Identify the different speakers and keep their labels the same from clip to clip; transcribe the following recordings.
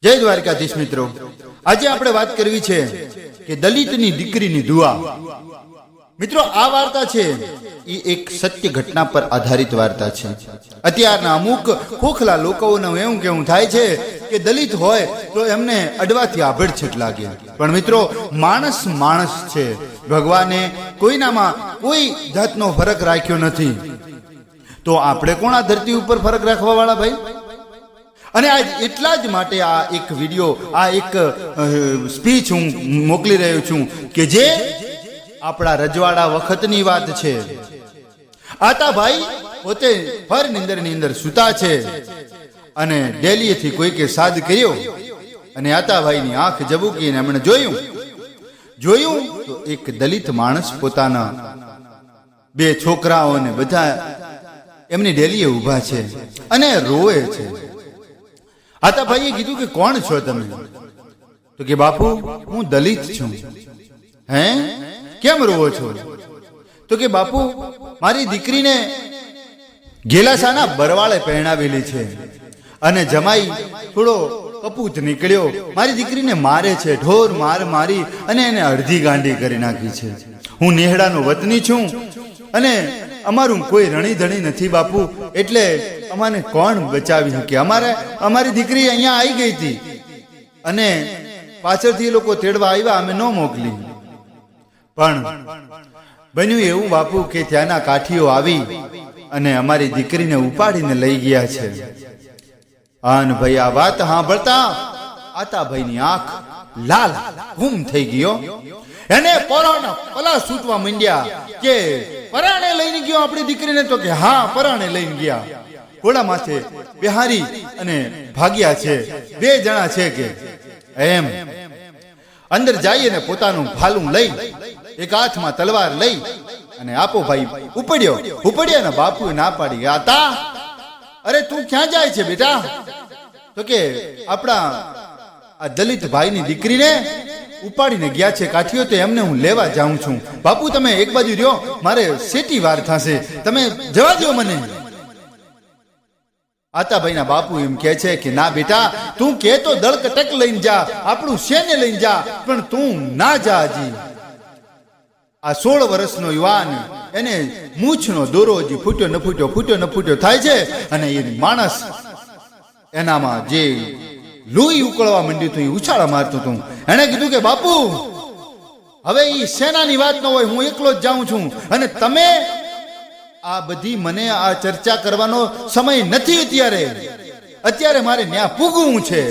Speaker 1: જય દ્વારકાધીશ મિત્રો, આજે આપણે વાત કરવી છે કે દલિતની દીકરીની દુઆ. મિત્રો, આ વાર્તા છે એ એક સત્ય ઘટના પર આધારિત વાર્તા છે. અત્યારના અમુક ખોખલા લોકોનું એવું કેવું થાય છે કે દલિત હોય તો એમને અડવાથી આભડછટ લાગે. પણ મિત્રો, માણસ માણસ છે. ભગવાને કોઈનામાં કોઈ જાતનો ફરક રાખ્યો નથી. તો આપણે કોણ આ ધરતી ઉપર ફરક રાખવા વાળા ભાઈ? અને આજ એટલા જ માટે આ એક વિડીયો, આ એક સ્પીચ હું મોકલી રહ્યો છું કે જે આપણા રજવાડા વખતની વાત છે. આતાભાઈ પોતે ફર નિંદરની અંદર સૂતા છે અને ડેલીએથી કોઈકે સાદ કર્યો અને આતાભાઈની આંખ જબુકીને એમણે જોયું તો એક દલિત માણસ પોતાના બે છોકરાઓને બધા એમની ડેલીએ ઊભા છે અને રોવે છે. આતાભાઈએ કીધું કે કોણ છો તમે? તો કે બાપુ, હું દલિત છું. હે, કેમ રોવો છો? તો કે બાપુ, મારી દીકરીને ગેલાસાના બરવાળે પહેણાવેલી છે અને જમાઈ થોડો કપૂત નીકળ્યો, મારી દીકરીને મારે છે, ઢોર મારી અને એને અડધી ગાંડી કરી નાખી છે. હું નેહડાનો વતની છું અને અમારું કોઈ રણી ધણી નથી બાપુ, એટલે અમારે કોણ બચાવી શકે? અમારી દીકરી અહીંયા આવી ગઈ હતી અને પાછળથી એ લોકો તેડવા આવ્યા, અમે ન મોકલી. પણ બન્યું એવું બાપુ કે ત્યાંના કાઠીઓ આવી અને અમારી દીકરીને ઉપાડીને લઈ ગયા છે. અને ભાઈ, આ વાત સાંભળતા આતાભાઈની આંખ લાલ ગુમ થઈ ગયો. એને પલા સૂટવા માંડ્યા કે પરાણે લઈને ગયો આપણી દીકરીને? તો કે હા, પરાણે લઈને ગયા. ઘોડા માથે બિહારી અને ભાગ્યા છે. બે જણા છે કે એમ અંદર જઈએ ને પોતાનું ભાલું લઈ, એક હાથમાં તલવાર લઈ અને આપો ભાઈ ઉપડ્યો ને બાપુએ ના પાડી. આતા, અરે તું ક્યાં જાય છે બેટા? તો કે આપણા આ દલિત ભાઈની દીકરીને ઉપાડીને ગયા છે કાઠીઓ, તો એમને હું લેવા જાઉં છું. બાપુ, તમે એક બાજુ રહ્યો, મારે સેટી વાર થશે, તમે જવા દો મને. આતાભાઈના બાપુ એમ કહે છે કે ના બેટા, તું કે તો દળકટક લઈને જા, આપણું શેને લઈને જા, પણ તું ના જા. હજી આ 16 વર્ષનો યુવાન, એને મૂછનો દોરો હજી ફૂટ્યો ન ફૂટ્યો થાય છે અને એ માણસ એનામાં જે લોહી ઉકળવા માંડ્યું હતું, એ ઉછાળા મારતું હતું. એને કીધું કે બાપુ, હવે એ સેનાની વાત ન હોય, હું એકલો જ જાઉં છું અને તમે આ બધી મને આ ચર્ચા કરવાનો સમય નથી. અત્યારે મારે ન્યા પૂગવું છે.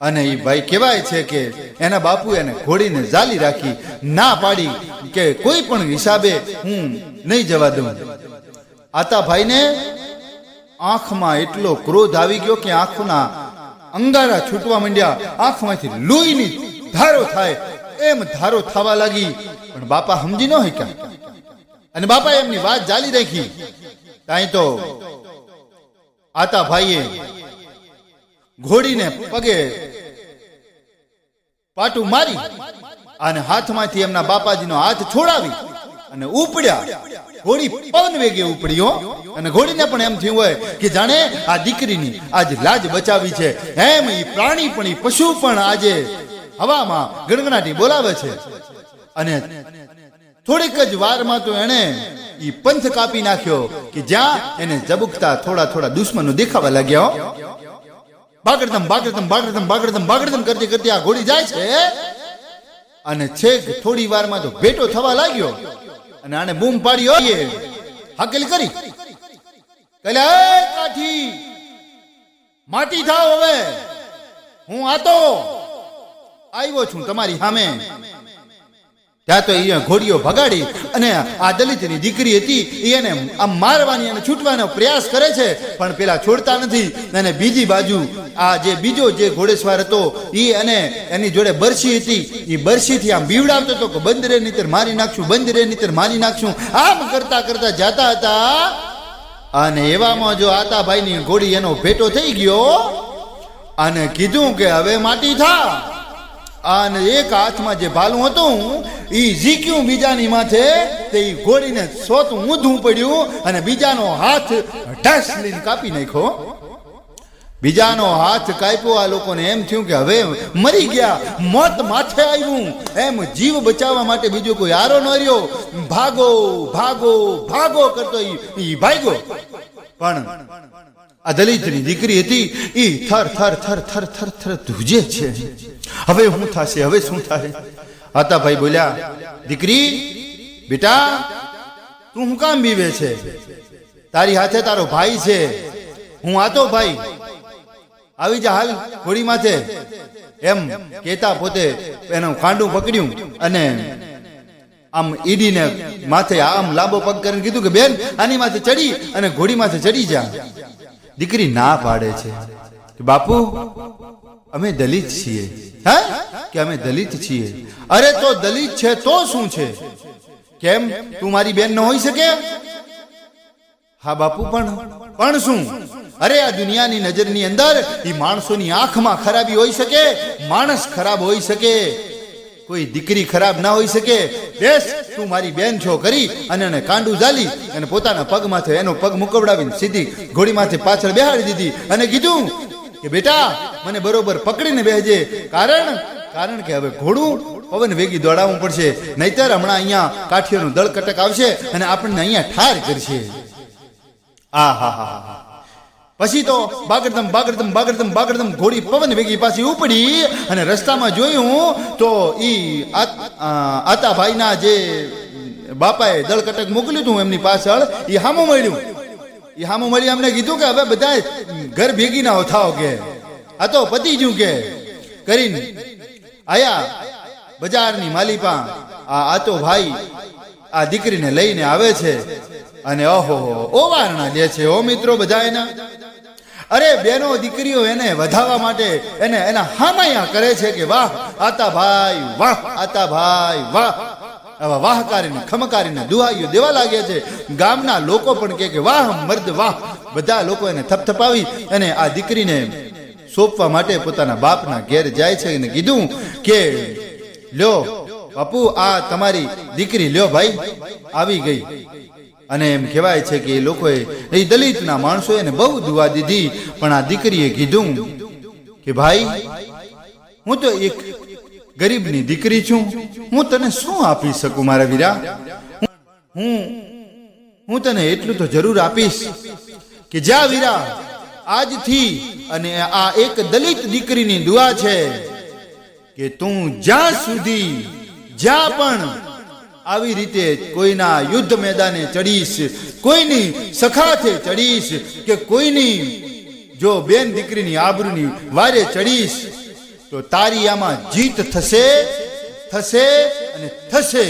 Speaker 1: અને એ ભાઈ કહેવાય છે કે એના બાપુ એને ઘોડીને ઝાલી રાખી, ના પાડી કે કોઈ પણ હિસાબે હું નહીં જવા દઉં. આતાભાઈને આંખમાં એટલો ક્રોધ આવી ગયો કે આંખના અંગારા છૂટવા માંડ્યા, આંખમાંથી લોહીની ધારો થાય એમ ધારો થવા લાગી. પણ બાપા સમજી ન શક્યા અને બાપા એમની વાત જાલી રાખી. ત્યાં તો આતાભાઈએ ઘોડીને પગે પાટું મારી અને હાથમાંથી એમના બાપાજીનો હાથ છોડાવી અને ઉપડ્યા. ઘોડી પવન વેગે ઉપડી અને ઘોડીને પણ એમ થયું હોય કે જાણે આ દીકરીની આજ લાજ બચાવી છે. એમ એ પ્રાણી પણ, એ પશુ પણ આજે હવામાં ગણગણાટી બોલાવે છે. અને થોડીક જ વારમાં તો એને એ પંથ કાપી નાખ્યો કે જ્યાં એને જબુકતા થોડા દુશ્મનો દેખાવા લાગ્યા. બાગડતમ કરતી આ ઘોડી જાય છે અને છેક થોડી વારમાં તો ભેટો થવા લાગ્યો. અને આને બૂમ પાડી હાકેલ કરી, કાઠી માટી થાવ, હવે હું આતો આવ્યો છું તમારી સામે. ત્યાં તો એ ઘોડીઓ ભગાડી અને આ દલિતની દીકરી હતી એને આમ મારવાની અને છૂટવાનો પ્રયાસ કરે છે, પણ પેલા છોડતા નથી. અને બીજી બાજુ આ જે બીજો જે ઘોડેસવાર હતો એ અને એની જોડે બરછી હતી, એ બરછીથી આમ બીવડાવતો હતો કે બંધ રે નીતર મારી નાખશું. આમ કરતા જતા હતા અને એવામાં જો આતાભાઈની ઘોડી એનો ભેટો થઈ ગયો અને કીધું કે હવે માટી થા. અને એક હાથમાં જે ભાલું હતું એ ઝીક્યું બીજાની માથે, તે ઘોડીને સોતું ઊંધું પડ્યું અને બીજાનો હાથ ઢાસ લઈને કાપી નાખ્યો. બીજાનો હાથ કાપ્યો, આ લોકોને એમ થયું કે હવે મરી ગયા, મોત માથે આવ્યું, એમ જીવ બચાવવા માટે બીજો કોઈ આરો ન રહ્યો, ભાગો ભાગો ભાગો કરતો ઈ ભાગ્યો. પણ આ દલિતની દીકરી હતી, ઈ થર થર થર થર થર થર ધ્રુજે છે. હવે શું થશે, હવે શું થાય? આતાભાઈ બોલ્યા, દીકરી બેટા તું શું કામ બીવે છે? તારી હાથે તારો ભાઈ છે, હું આતો ભાઈ, આવી જા હાલ ઘોડી માથે. એમ કેતા પોતે એનું કાંડું પકડ્યું અને આમ ઈડીને માથે આમ લાંબો પગ કરીને કીધું કે બેન આની માથે ચડી અને ઘોડી માથે ચડી જા. દીકરી ના પાડે છે કે બાપુ અમે દલિત છીએ. હા કે અમે દલિત છીએ? અરે તો દલિત છે તો શું છે? કેમ તું મારી બેન ન હોઈ શકે? હા બાપુ પણ શું? અરે આ દુનિયાની નજરની અંદર એ માણસોની આંખમાં ખરાબી હોઈ શકે, માણસ ખરાબ હોઈ શકે, કોઈ દીકરી ખરાબ ના હોઈ શકે. બેસ તું મારી બેન છો કરી અને એને કાંડું ઝાલી અને પોતાના પગ માથે એનો પગ મુકવડાવીને સીધી ઘોડી માથે પાછળ બેહાડી દીધી અને કીધું કે બેટા મને બરોબર પકડીને બેહજે, કારણ કે હવે ઘોડું પવન વેગી દોડાવવું પડશે, નહીતર હમણાં અહીંયા કાઠીઓનું દળ કટક આવશે અને આપણને અહીંયા ઠાર કરશે. આ હા હા હા. પછી તો બાગડધમ બાગડધમ બાગડધમ બાગડધમ ઘોડી પવન વેગી પાછી ઉપડી અને રસ્તામાં જોયું તો ઈ આતાભાઈના જે બાપાએ દળ કટક મોકલ્યું હતું એમની પાછળ ઈ હામું મળી અમને કીધું કે હવે બધા ઘર ભેગી ના થાવ, કે આ તો પતી ગયું કે કરીને આયા બજારની માલિપા. આ તો ભાઈ આ દીકરીને લઈને આવે છે અને ઓહો ઓવારણા લે છે. ઓ મિત્રો બધા એના, અરે બેનો દીકરીઓ એને વધાવવા માટે એને એના હામાયા કરે છે કે વાહ આતાભાઈ, વાહ આતાભાઈ, વાહ. આવા વાહકારીને ખમકારીને દુહાઈઓ દેવા લાગ્યા છે. ગામના લોકો પણ કે વાહ મર્દ વાહ. બધા લોકો એને થપથપાવી અને આ દીકરીને સોંપવા માટે પોતાના બાપના ઘેર જાય છે અને કીધું કે લ્યો બાપુ આ તમારી દીકરી, લ્યો ભાઈ આવી ગઈ. અને એમ કહેવાય છે કે એ લોકોએ એ દલિતના માણસોએ એને બહુ દુઆ દીધી, પણ આ દીકરીએ કીધું કે ભાઈ હું તો એક ગરીબની દીકરી છું, હું તને શું આપી શકું મારા વીરા? હું તને એટલું તો જરૂર આપીશ કે જા વીરા, આજથી અને આ એક દલિત દીકરીની દુઆ છે કે તું જ્યાં સુધી જ્યાં પણ આવી રીતે કોઈના યુદ્ધ મેદાને ચડીશ, કોઈની સખાથે ચડીશ કે કોઈની જો બેન દીકરીની આબરૂની વારે ચડીશ તો તારી આમાં જીત થશે અને થશે.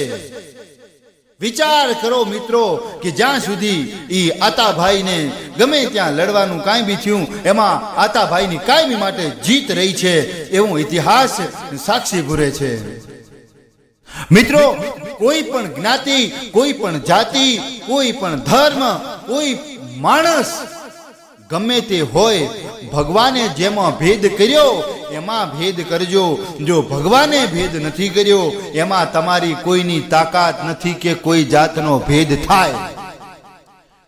Speaker 1: વિચાર કરો મિત્રો કે જ્યાં સુધી ઈ આતાભાઈને ગમે ત્યાં લડવાનું કાંઈ બી થયું એમાં આતાભાઈની કાયમી માટે જીત રહી છે, એવું ઇતિહાસ સાક્ષી પૂરે છે. મિત્રો કોઈ પણ જ્ઞાતિ, કોઈ પણ જાતિ, કોઈ પણ ધર્મ, કોઈ માણસ ગમે તે હોય, ભગવાને જેમાં ભેદ કર્યો એમાં ભેદ કરજો. જો ભગવાને ભેદ નથી કર્યો એમાં તમારી કોઈની તાકાત નથી કે કોઈ જાતનો ભેદ થાય.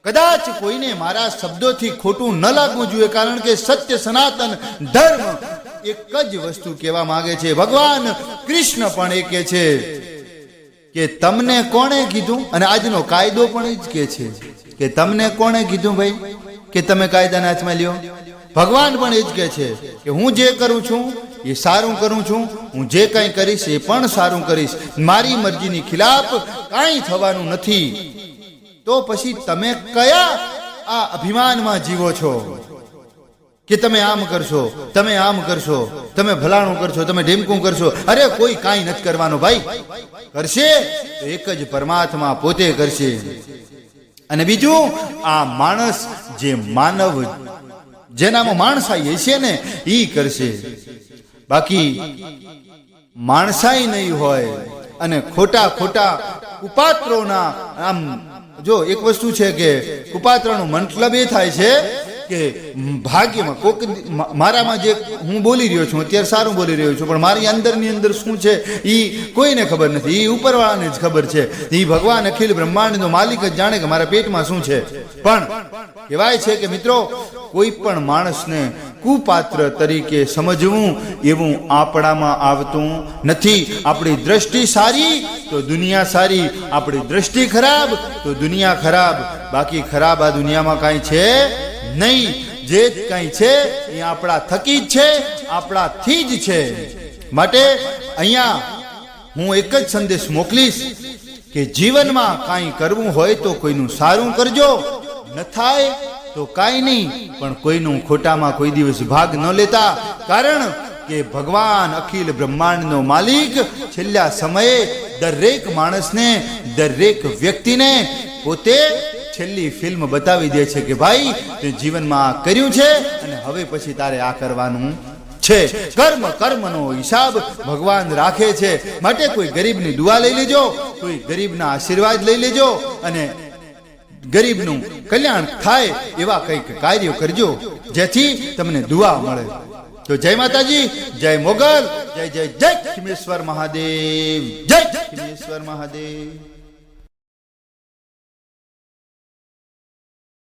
Speaker 1: કદાચ કોઈને મારા શબ્દોથી ખોટું ન લાગવું જોઈએ, કારણ કે સત્ય સનાતન ધર્મ એક જ વસ્તુ કહેવા માંગે છે. ભગવાન કૃષ્ણ પણ એ કહે છે કે તમને કોણે કીધું, અને આજનો કાયદો પણ એ જ કહે છે કે તમને કોણે કીધું ભાઈ કે તમે કાયદાના હાથમાં લ્યો? ભગવાન પણ એ જ કહે છે કે હું જે કરું છું એ સારું કરું છું, હું જે કંઈ કરીશ એ પણ સારું કરીશ, મારી મરજીની ખિલાફ કાંઈ થવાનું નથી. તો પછી તમે કયા આ અભિમાનમાં જીવો છો કે તમે આમ કરશો, તમે આમ કરશો, તમે ભલાણું કરશો, તમે ઢીમકું કરશો? અરે કોઈ કાંઈ નથી કરવાનું ભાઈ. કરશે તો એક જ પરમાત્મા પોતે કરશે. અને બીજું આ માણસ જે માનવ જેનામાં માણસાઈ હશે ને ઈ કરશે. બાકી માણસાઈ નહીં હોય અને ખોટા કુપાત્રોના આમ જો એક વસ્તુ છે કે કુપાત્રનો મતલબ એ થાય છે કે ભાગ્યમાં કોક મારામાં જે હું બોલી રહ્યો છું અત્યારે સારું બોલી રહ્યો છું, પણ મારી અંદરની અંદર શું છે એ કોઈને ખબર નથી, એ ઉપરવાળાને જ ખબર છે. એ ભગવાન અખિલ બ્રહ્માંડનો માલિક જ જાણે કે મારા પેટમાં શું છે. પણ કહેવાય છે કે મિત્રો કોઈ પણ માણસને કુપાત્ર તરીકે સમજવું એવું આપણામાં આવતું નથી. આપણી દ્રષ્ટિ સારી તો દુનિયા સારી, આપણી દ્રષ્ટિ ખરાબ તો દુનિયા ખરાબ. બાકી ખરાબ આ દુનિયામાં કાંઈ છે નહીં. જે કંઈ છે એ આપણા થકી જ છે, આપણાથી જ છે. માટે અહીંયા હું એક જ સંદેશ મોકલીશ કે જીવનમાં કાંઈ કરવું હોય તો કોઈનું સારું કરજો, ન થાય તો કાંઈ નહીં, પણ કોઈનું ખોટામાં કોઈ દિવસ ભાગ ન લેતા. કારણ કે ભગવાન અખિલ બ્રહ્માંડનો માલિક છેલ્લા સમયે દરેક માણસને, દરેક વ્યક્તિને પોતે છેલ્લી ફિલ્મ બતાવી દે છે કે ભાઈ તે જીવનમાં આ કર્યું છે અને હવે પછી તારે આ કરવાનું છે. કર્મનો હિસાબ ભગવાન રાખે છે. માટે કોઈ ગરીબની દુઆ લઈ લેજો, કોઈ ગરીબના આશીર્વાદ લઈ લેજો અને ગરીબનું કલ્યાણ થાય એવા કંઈક કાર્યો કરજો જેથી તમને દુઆ મળે. તો જય માતાજી, જય મોગલ, જય જય જય ખીમેશ્વર મહાદેવ, જય ખીમેશ્વર મહાદેવ.